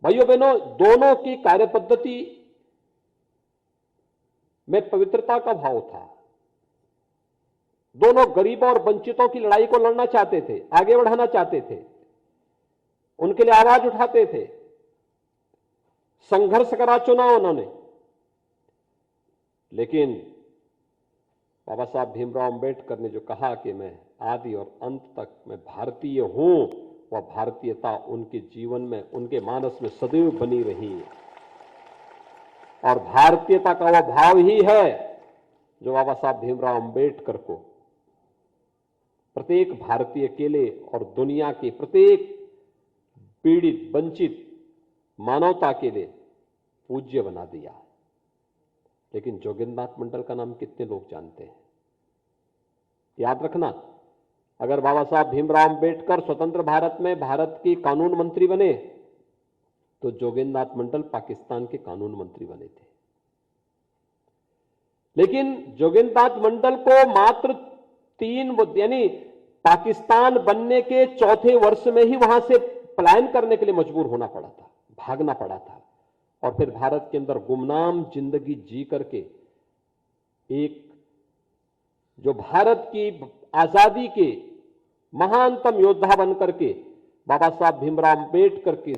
भाइयों बहनों, दोनों की कार्यपद्धति में पवित्रता का भाव था। दोनों गरीबों और वंचितों की लड़ाई को लड़ना चाहते थे, आगे बढ़ाना चाहते थे, उनके लिए आवाज उठाते थे, संघर्ष करा चुना उन्होंने। लेकिन बाबा साहब भीमराव अंबेडकर ने जो कहा कि मैं आदि और अंत तक मैं भारतीय हूं, वह भारतीयता उनके जीवन में, उनके मानस में सदैव बनी रही है। और भारतीयता का वह भाव ही है जो बाबा साहब भीमराव अंबेडकर को प्रत्येक भारतीय के लिए और दुनिया के प्रत्येक पीड़ित, वंचित मानवता के लिए पूज्य बना दिया। लेकिन जोगिंद्रनाथ मंडल का नाम कितने लोग जानते हैं? याद रखना, अगर बाबा साहब भीमराव अंबेडकर स्वतंत्र भारत में भारत की कानून मंत्री बने तो जोगिंद्रनाथ मंडल पाकिस्तान के कानून मंत्री बने थे। लेकिन जोगिंद्रनाथ मंडल को मात्र 3 यानी पाकिस्तान बनने के चौथे वर्ष में ही वहां से पलायन करने के लिए मजबूर होना पड़ा था, भागना पड़ा था। और फिर भारत के अंदर गुमनाम जिंदगी जी करके एक जो भारत की आजादी के महानतम योद्धा बनकर के बाबा साहब भीमराव अंबेडकर के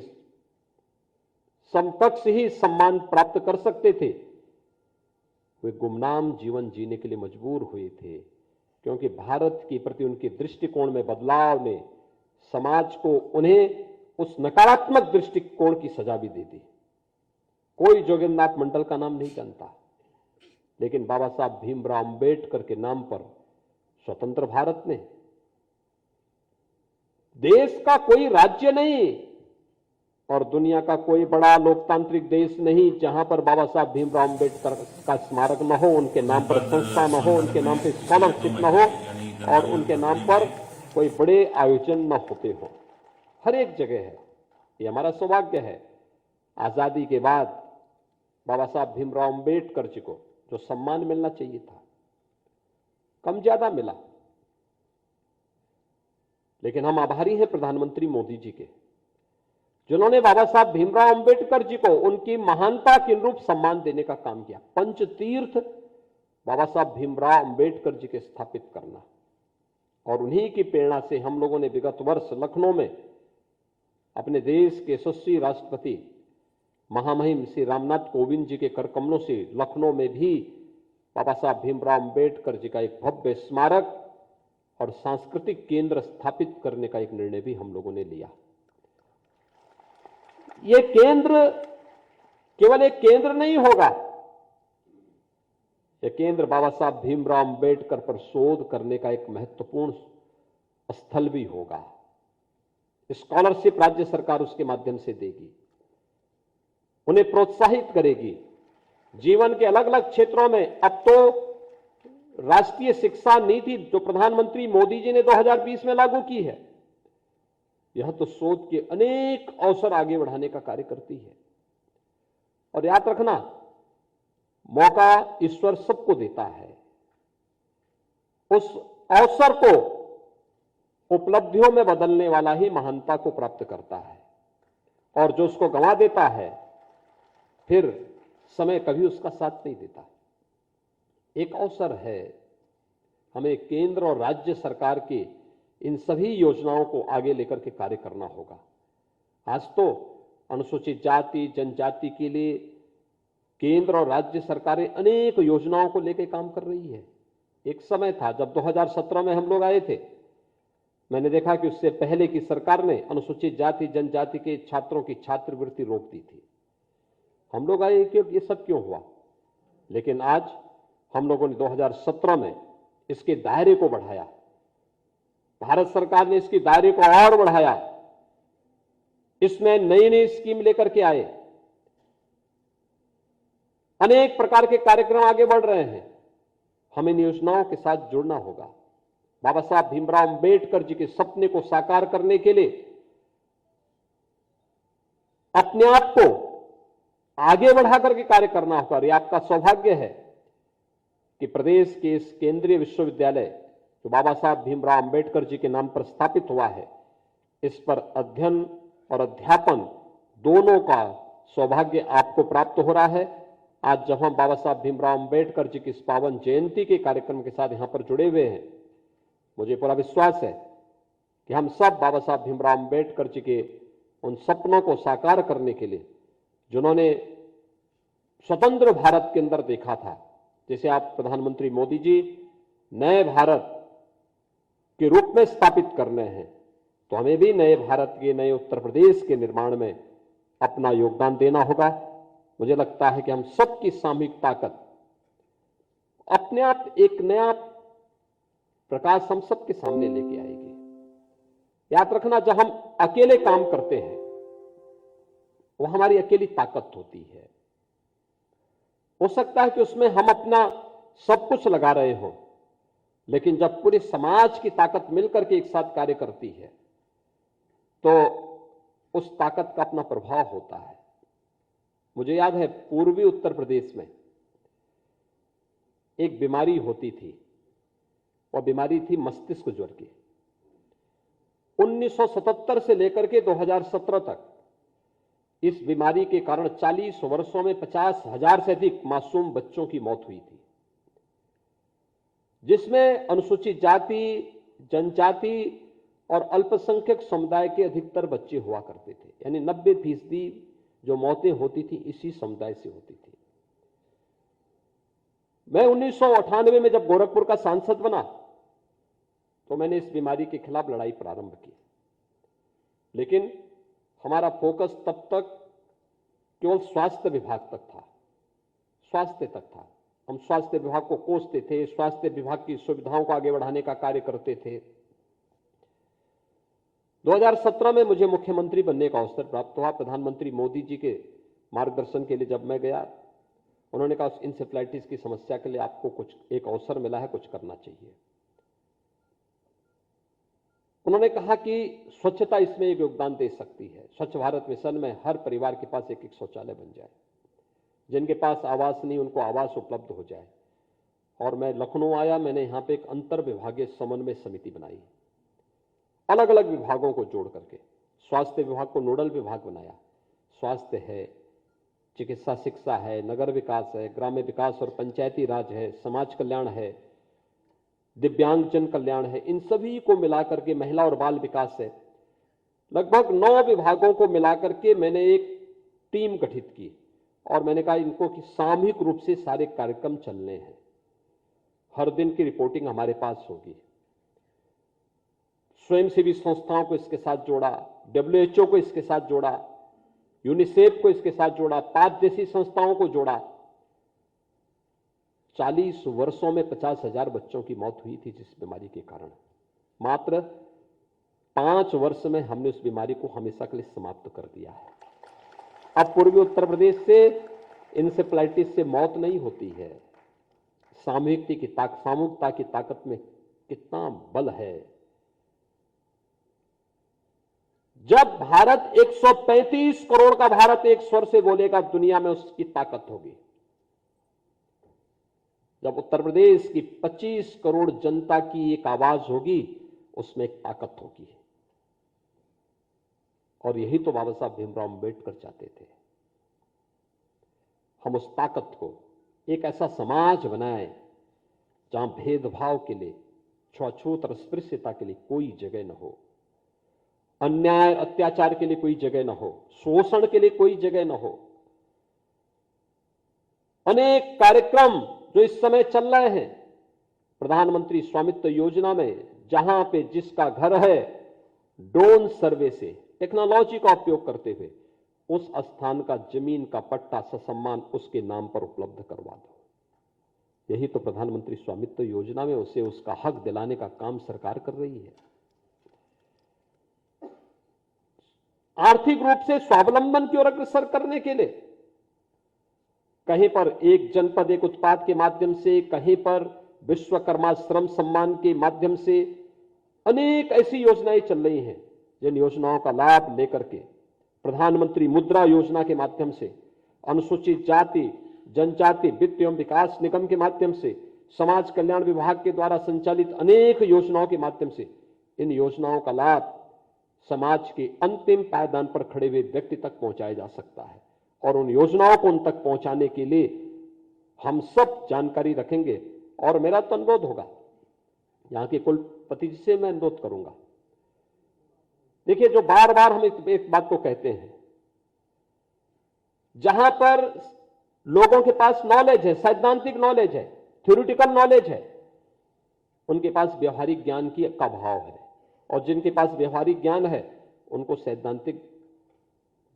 समकक्ष ही सम्मान प्राप्त कर सकते थे, वे गुमनाम जीवन जीने के लिए मजबूर हुए थे। क्योंकि भारत के प्रति उनके दृष्टिकोण में बदलाव ने समाज को उन्हें उस नकारात्मक दृष्टिकोण की सजा भी दे दी। कोई जोगिंद्रनाथ मंडल का नाम नहीं जानता, लेकिन बाबा साहब भीमराव अंबेडकर के नाम पर स्वतंत्र भारत ने, देश का कोई राज्य नहीं और दुनिया का कोई बड़ा लोकतांत्रिक देश नहीं जहां पर बाबा साहब भीमराव अंबेडकर का स्मारक न हो, उनके नाम पर संस्था न हो, उनके नाम पर स्कॉलरशिप न हो और उनके नाम पर कोई बड़े आयोजन न होते हो। हर एक जगह है। ये हमारा सौभाग्य है। आजादी के बाद बाबा साहब भीमराव अंबेडकर जी को जो सम्मान मिलना चाहिए था, कम ज्यादा मिला। लेकिन हम आभारी हैं प्रधानमंत्री मोदी जी के, जिन्होंने बाबा साहब भीमराव अंबेडकर जी को उनकी महानता के अनुरूप सम्मान देने का काम किया। पंचतीर्थ बाबा साहब भीमराव अंबेडकर जी के स्थापित करना, और उन्हीं की प्रेरणा से हम लोगों ने विगत वर्ष लखनऊ में अपने देश के यशस्वी राष्ट्रपति महामहिम श्री रामनाथ कोविंद जी के कर कमलों से लखनऊ में भी बाबा साहब भीमराव अंबेडकर जी का एक भव्य स्मारक और सांस्कृतिक केंद्र स्थापित करने का एक निर्णय भी हम लोगों ने लिया। यह केंद्र केवल एक केंद्र नहीं होगा, यह केंद्र बाबा साहब भीमराव अंबेडकर पर शोध करने का एक महत्वपूर्ण स्थल भी होगा। स्कॉलरशिप राज्य सरकार उसके माध्यम से देगी, उन्हें प्रोत्साहित करेगी। जीवन के अलग अलग क्षेत्रों में अब तो राष्ट्रीय शिक्षा नीति जो प्रधानमंत्री मोदी जी ने 2020 में लागू की है, यह तो शोध के अनेक अवसर आगे बढ़ाने का कार्य करती है। और याद रखना, मौका ईश्वर सबको देता है, उस अवसर को उपलब्धियों में बदलने वाला ही महानता को प्राप्त करता है, और जो उसको गंवा देता है फिर समय कभी उसका साथ नहीं देता। एक अवसर है, हमें केंद्र और राज्य सरकार के इन सभी योजनाओं को आगे लेकर के कार्य करना होगा। आज तो अनुसूचित जाति जनजाति के लिए केंद्र और राज्य सरकारें अनेक योजनाओं को लेकर काम कर रही है। एक समय था जब 2017 में हम लोग आए थे, मैंने देखा कि उससे पहले की सरकार ने अनुसूचित जाति जनजाति के छात्रों की छात्रवृत्ति रोक दी थी। हम लोग आए कि ये सब क्यों हुआ, लेकिन आज हम लोगों ने 2017 में इसके दायरे को बढ़ाया। भारत सरकार ने इसके दायरे को और बढ़ाया, इसमें नई नई स्कीम लेकर के आए, अनेक प्रकार के कार्यक्रम आगे बढ़ रहे हैं। हमें इन योजनाओं के साथ जुड़ना होगा। बाबा साहब भीमराव अंबेडकर जी के सपने को साकार करने के लिए अपने आप को आगे बढ़ा करके कार्य करना होगा। और यह आपका सौभाग्य है कि प्रदेश के इस केंद्रीय विश्वविद्यालय जो बाबा साहब भीमराव अंबेडकर जी के नाम पर स्थापित हुआ है, इस पर अध्ययन और अध्यापन दोनों का सौभाग्य आपको प्राप्त हो रहा है। आज जब हम बाबा साहब भीमराव अंबेडकर जी की इस पावन जयंती के कार्यक्रम के साथ यहां पर जुड़े हुए हैं, मुझे पूरा विश्वास है कि हम सब बाबा साहब भीमराव अम्बेडकर जी के उन सपनों को साकार करने के लिए, जिन्होंने स्वतंत्र भारत के अंदर देखा था, जैसे आप प्रधानमंत्री मोदी जी नए भारत के रूप में स्थापित करने हैं, तो हमें भी नए भारत के, नए उत्तर प्रदेश के निर्माण में अपना योगदान देना होगा। मुझे लगता है कि हम सबकी सामूहिक ताकत अपने आप एक नया प्रकाश हम सबके सामने लेके आएगी। याद रखना, जब हम अकेले काम करते हैं वो हमारी अकेली ताकत होती है। हो सकता है कि उसमें हम अपना सब कुछ लगा रहे हों, लेकिन जब पूरे समाज की ताकत मिलकर के एक साथ कार्य करती है तो उस ताकत का अपना प्रभाव होता है। मुझे याद है पूर्वी उत्तर प्रदेश में एक बीमारी होती थी, वह बीमारी थी मस्तिष्क ज्वर की। 1977 से लेकर के 2017 तक इस बीमारी के कारण 40 वर्षों में 50,000 से अधिक मासूम बच्चों की मौत हुई थी, जिसमें अनुसूचित जाति, जनजाति और अल्पसंख्यक समुदाय के अधिकतर बच्चे हुआ करते थे। यानी 90% जो मौतें होती थी इसी समुदाय से होती थी। मैं 1998 में जब गोरखपुर का सांसद बना तो मैंने इस बीमारी के खिलाफ लड़ाई प्रारंभ की, लेकिन हमारा फोकस तब तक केवल स्वास्थ्य विभाग तक था, स्वास्थ्य तक था। हम स्वास्थ्य विभाग को कोसते थे, स्वास्थ्य विभाग की सुविधाओं को आगे बढ़ाने का कार्य करते थे। 2017 में मुझे मुख्यमंत्री बनने का अवसर प्राप्त हुआ। प्रधानमंत्री मोदी जी के मार्गदर्शन के लिए जब मैं गया, उन्होंने कहा इंसेफ्लाइटिस की समस्या के लिए आपको कुछ एक अवसर मिला है, कुछ करना चाहिए। उन्होंने कहा कि स्वच्छता इसमें एक योगदान दे सकती है। स्वच्छ भारत मिशन में हर परिवार के पास एक एक शौचालय बन जाए, जिनके पास आवास नहीं उनको आवास उपलब्ध हो जाए। और मैं लखनऊ आया, मैंने यहां पे एक अंतर विभागीय समन्वय समिति बनाई, अलग अलग विभागों को जोड़ करके। स्वास्थ्य विभाग को नोडल विभाग बनाया। स्वास्थ्य है, चिकित्सा शिक्षा है, नगर विकास है, ग्राम्य विकास और पंचायती राज है, समाज कल्याण है, दिव्यांगजन कल्याण है, इन सभी को मिलाकर के महिला और बाल विकास है। लगभग 9 विभागों को मिलाकर के मैंने एक टीम गठित की और मैंने कहा इनको कि सामूहिक रूप से सारे कार्यक्रम चलने हैं। हर दिन की रिपोर्टिंग हमारे पास होगी। स्वयंसेवी संस्थाओं को इसके साथ जोड़ा, WHO को इसके साथ जोड़ा, यूनिसेफ को इसके साथ जोड़ा, पाक जैसी संस्थाओं को जोड़ा। 40 वर्षों में 50,000 बच्चों की मौत हुई थी जिस बीमारी के कारण। मात्र 5 वर्ष में हमने उस बीमारी को हमेशा के लिए समाप्त कर दिया है। अब पूर्वी उत्तर प्रदेश से इंसेफ्लाइटिस से मौत नहीं होती है। सामूहिकता की ताकत में कितना बल है। जब भारत 135 करोड़ का भारत एक स्वर से बोलेगा, दुनिया में उसकी ताकत होगी। जब उत्तर प्रदेश की 25 करोड़ जनता की एक आवाज होगी, उसमें एक ताकत होगी। और यही तो बाबा साहब भीमराव अम्बेडकर चाहते थे। हम उस ताकत को एक ऐसा समाज बनाएं जहां भेदभाव के लिए, छुआछूत और अस्पृश्यता के लिए कोई जगह न हो, अन्याय अत्याचार के लिए कोई जगह न हो, शोषण के लिए कोई जगह न हो। अनेक कार्यक्रम जो इस समय चल रहे हैं, प्रधानमंत्री स्वामित्व योजना में, जहां पे जिसका घर है ड्रोन सर्वे से टेक्नोलॉजी का उपयोग करते हुए उस स्थान का जमीन का पट्टा ससम्मान उसके नाम पर उपलब्ध करवा दो। यही तो प्रधानमंत्री स्वामित्व योजना में उसे उसका हक दिलाने का काम सरकार कर रही है। आर्थिक रूप से स्वावलंबन की ओर अग्रसर करने के लिए कहीं पर एक जनपद एक उत्पाद के माध्यम से, कहीं पर विश्वकर्मा श्रम सम्मान के माध्यम से अनेक ऐसी योजनाएं चल रही हैं, जिन योजनाओं का लाभ लेकर के प्रधानमंत्री मुद्रा योजना के माध्यम से, अनुसूचित जाति जनजाति वित्त एवं विकास निगम के माध्यम से, समाज कल्याण विभाग के द्वारा संचालित अनेक योजनाओं के माध्यम से इन योजनाओं का लाभ समाज के अंतिम पायदान पर खड़े हुए व्यक्ति तक पहुंचाया जा सकता है। और उन योजनाओं को उन तक पहुंचाने के लिए हम सब जानकारी रखेंगे। और मेरा तो अनुरोध होगा, यहाँ के कुलपति जी से मैं अनुरोध करूंगा, देखिए जो बार बार हम एक बात को कहते हैं, जहां पर लोगों के पास नॉलेज है, सैद्धांतिक नॉलेज है, थ्योरिटिकल नॉलेज है, उनके पास व्यवहारिक ज्ञान की का अभाव है, और जिनके पास व्यवहारिक ज्ञान है उनको सैद्धांतिक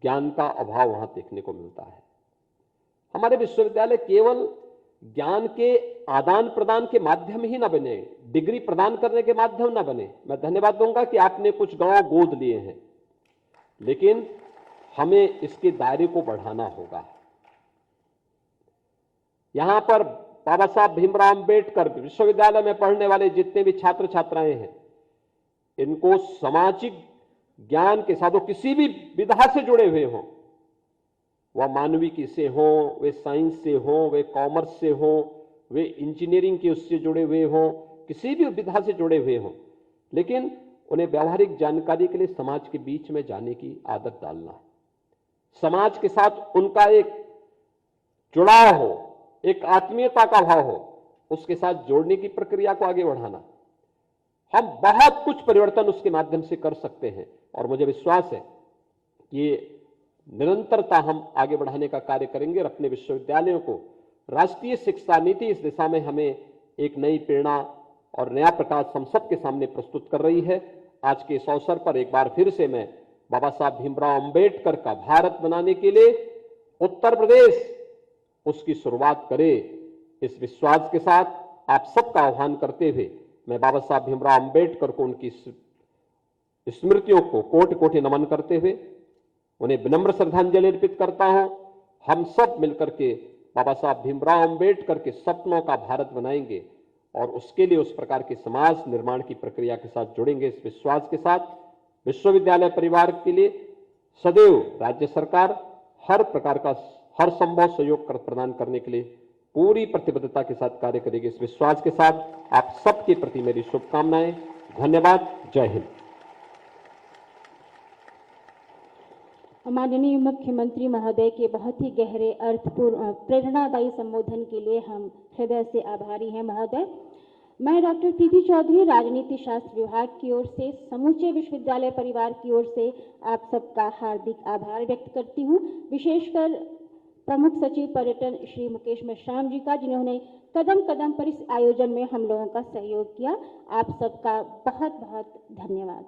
ज्ञान का अभाव वहां देखने को मिलता है। हमारे विश्वविद्यालय केवल ज्ञान के आदान प्रदान के माध्यम ही ना बने, डिग्री प्रदान करने के माध्यम ना बने। मैं धन्यवाद दूंगा कि आपने कुछ गांव गोद लिए हैं, लेकिन हमें इसके दायरे को बढ़ाना होगा। यहां पर बाबा साहब भीमराव अंबेडकर विश्वविद्यालय में पढ़ने वाले जितने भी छात्र छात्राएं हैं, इनको सामाजिक ज्ञान के साथ, वो किसी भी विधा से जुड़े हुए हों, वह मानविकी से हों, वे साइंस से हों, वे कॉमर्स से हों, वे इंजीनियरिंग के उससे जुड़े हुए हों, किसी भी विधा से जुड़े हुए हों, लेकिन उन्हें व्यावहारिक जानकारी के लिए समाज के बीच में जाने की आदत डालना, समाज के साथ उनका एक जुड़ाव हो, एक आत्मीयता का भाव हो, उसके साथ जोड़ने की प्रक्रिया को आगे बढ़ाना। हम बहुत कुछ परिवर्तन उसके माध्यम से कर सकते हैं, और मुझे विश्वास है कि निरंतरता हम आगे बढ़ाने का कार्य करेंगे और अपने विश्वविद्यालयों को राष्ट्रीय शिक्षा नीति इस दिशा में हमें एक नई प्रेरणा और नया प्रकाश हम सबके सामने प्रस्तुत कर रही है। आज के इस अवसर पर एक बार फिर से मैं बाबा साहब भीमराव अंबेडकर का भारत बनाने के लिए उत्तर प्रदेश उसकी शुरुआत करे, इस विश्वास के साथ आप सबका आह्वान करते हुए मैं बाबा साहब भीमराव अंबेडकर को उनकी स्मृतियों को कोटि कोटि नमन करते हुए उन्हें विनम्र श्रद्धांजलि अर्पित करता हूं। हम सब मिलकर के बाबा साहब भीमराव अंबेडकर के सपनों का भारत बनाएंगे और उसके लिए उस प्रकार के समाज निर्माण की प्रक्रिया के साथ जुड़ेंगे। इस विश्वास के साथ विश्वविद्यालय परिवार के लिए सदैव राज्य सरकार हर प्रकार का हर संभव सहयोग प्रदान करने के लिए पूरी प्रतिबद्धता के साथ कार्य करेगी। इस विश्वास के साथ आप सबके प्रति मेरी शुभकामनाएं। धन्यवाद। जय हिंद। माननीय मुख्यमंत्री महोदय के बहुत ही गहरे अर्थपूर्ण प्रेरणादायी संबोधन के लिए हम हृदय से आभारी हैं महोदय। मैं डॉक्टर प्रीति चौधरी राजनीति शास्त्र विभाग की ओर से समूचे विश्वविद्यालय परिवार की ओर से आप सबका हार्दिक आभार व्यक्त करती हूँ, विशेषकर प्रमुख सचिव पर्यटन श्री मुकेश मेश्राम जी का, जिन्होंने कदम कदम पर इस आयोजन में हम लोगों का सहयोग किया। आप सबका बहुत बहुत धन्यवाद।